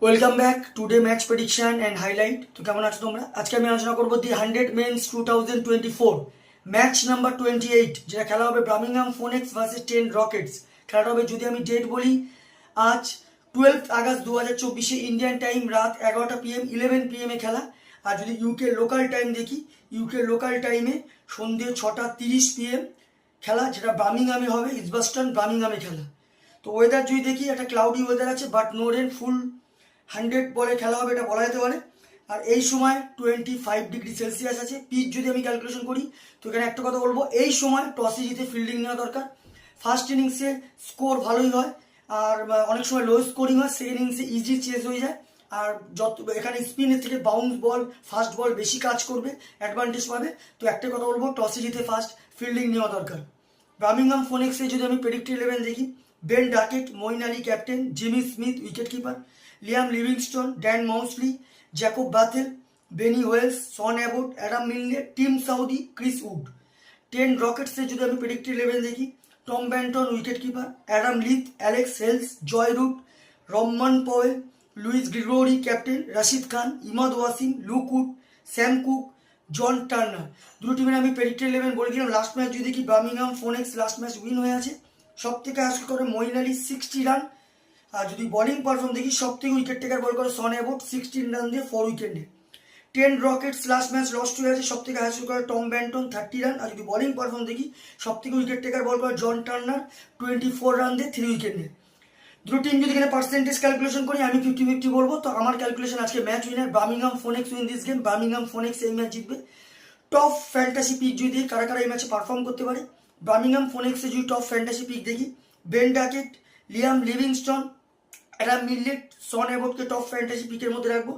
Welcome back today match prediction and highlight. তো কেমন আছো তোমরা? আজকে আমি আলোচনা করবো দি 100 মেন্স 2024 ম্যাচ নাম্বার 28, যেটা খেলা হবে ব্রামিংহাম ফোনেক্স ভার্সেস 10 রকেটস। খেলাটা হবে, যদি আমি ডেট বলি, আজ 12 আগস্ট 2024 ইন্ডিয়ান টাইম রাত 11টা PM 11 PM এ খেলা। আর যদি ইউকে লোকাল টাইম দেখি, ইউকে লোকাল টাইমে সন্ধ্যে 6টা 30 PM খেলা, যেটা বার্মিংহামে হবে, ইজবাস্টন বার্মিংহামে খেলা। তো ওয়েদার যদি দেখি, একটা ক্লাউডি ওয়েদার আছে, বাট নো রেন, ফুল 100 বলে খেলা হবে, এটা বলা যেতে পারে। আর এই সময় 25°C আছে। পিচ যদি আমি ক্যালকুলেশন করি, তো এখানে একটা কথা বলবো, এই সময় টসে জিতে ফিল্ডিং নেওয়া দরকার। ফার্স্ট ইনিংসে স্কোর ভালোই হয়, আর অনেক সময় লো স্কোরিং হয়। সেকেন্ড ইনিংসে ইজি চেস হয়ে যায়, আর যত এখানে স্পিনের থেকে বাউন্স বল, ফাস্ট বল বেশি কাজ করবে, অ্যাডভান্টেজ পাবে। তো একটা কথা বলবো, টসে জিতে ফার্স্ট ফিল্ডিং নেওয়া দরকার। বার্মিংহাম ফোনেক্সে যদি আমি প্রেডিক্টেড 11 দেখি, Ben Duckett, Moeen Ali captain, Jamie Smith wicket keeper, Liam Livingstone, Dan Mousley, Jacob Bethell, Benny Wells, Sean Abbott, Adam Milne, Tim Southee, Chris Wood. 10 রকেটসে যদি আমি প্রেডিক্টেড 11 দেখি, Tom Banton wicket keeper, Adam Lyth, Alex Hales, Joe Root, Rovman Powell, Lewis Gregory captain, Rashid Khan, Imad Wasim, Luke Wood, Sam Cook, John Turner. দুটো টিমের আমি predicted 11 বলে দিলাম। Last match যদি দেখি, Birmingham phonics last match win হয়ে আছে। সব থেকে হাসি করে মঈন আলী 60 রান। আর যদি বোলিং পারফর্ম দেখি, সব থেকে উইকেট টেকার বল করে শন অ্যাবট 16 রান দিয়ে 4 উইকেট নিয়ে। 10 রকেটস লাস্ট ম্যাচ লস্ট হয়ে আছে, সব থেকে হাসি করে টম ব্যান্টন 30 রান। আর যদি বোলিং পারফর্ম দেখি, সব থেকে উইকেট টেকার বল করে জন টার্নার 24 রান দিয়ে 3 উইকেট নিয়ে। দুটো টিম যদি এখানে পার্সেন্টেজ ক্যালকুলেশন করি, আমি 50-50 বলবো। তো আমার ক্যালকুলেশন আজকে match winner Birmingham phonics win this game. Birmingham phonics এই ম্যাচ জিতবে। টপ ফ্যান্টাসি পিক যদি দেখি, কারা কারা এই ম্যাচে পারফর্ম করতে পারে, বার্মিংহাম ফোনেক্সে যদি টপ ফ্যান্টাসি পিক দেখি, Ben Duckett, Liam Livingstone, Adam Milne, Sean অ্যাবটকে টপ ফ্যান্টাসি পিকের মধ্যে রাখবো।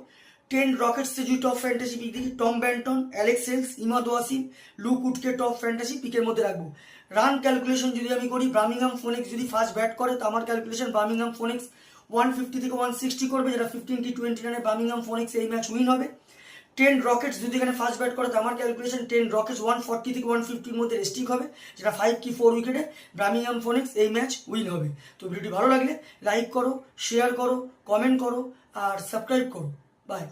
10 রকেটসে যদি টপ ফ্যান্টাসি পিক দেখি, Tom Banton, Alex Hales, Imad Wasim, Luke উডকে টপ ফ্যান্টাসি পিকের মধ্যে রাখবো। রান ক্যালকুলেশন যদি আমি করি, বার্মিংহাম ফোনেক্স যদি ফার্স্ট ব্যাট করে, তো আমার ক্যালকুলেশন বার্মিংহাম ফোনেক্স 150 থেকে 160 করবে, যেটা 15-20 রানে বার্মিংহাম ফোনেক্স এই ম্যাচ উইন হবে। 10 রকেটস যদি এখানে ফার্স্ট ব্যাট করে, তো আমার ক্যালকুলেশন 10 রকেটস 140 থেকে 150-র মধ্যে রেস্টিক হবে, যেটা 5 কি 4 উইকেটে বার্মিংহাম ফোনেক্স এই ম্যাচ উইন হবে। তো ভিডিওটি ভালো লাগলে লাইক করো, শেয়ার করো, কমেন্ট করো আর সাবস্ক্রাইব করো। বাই।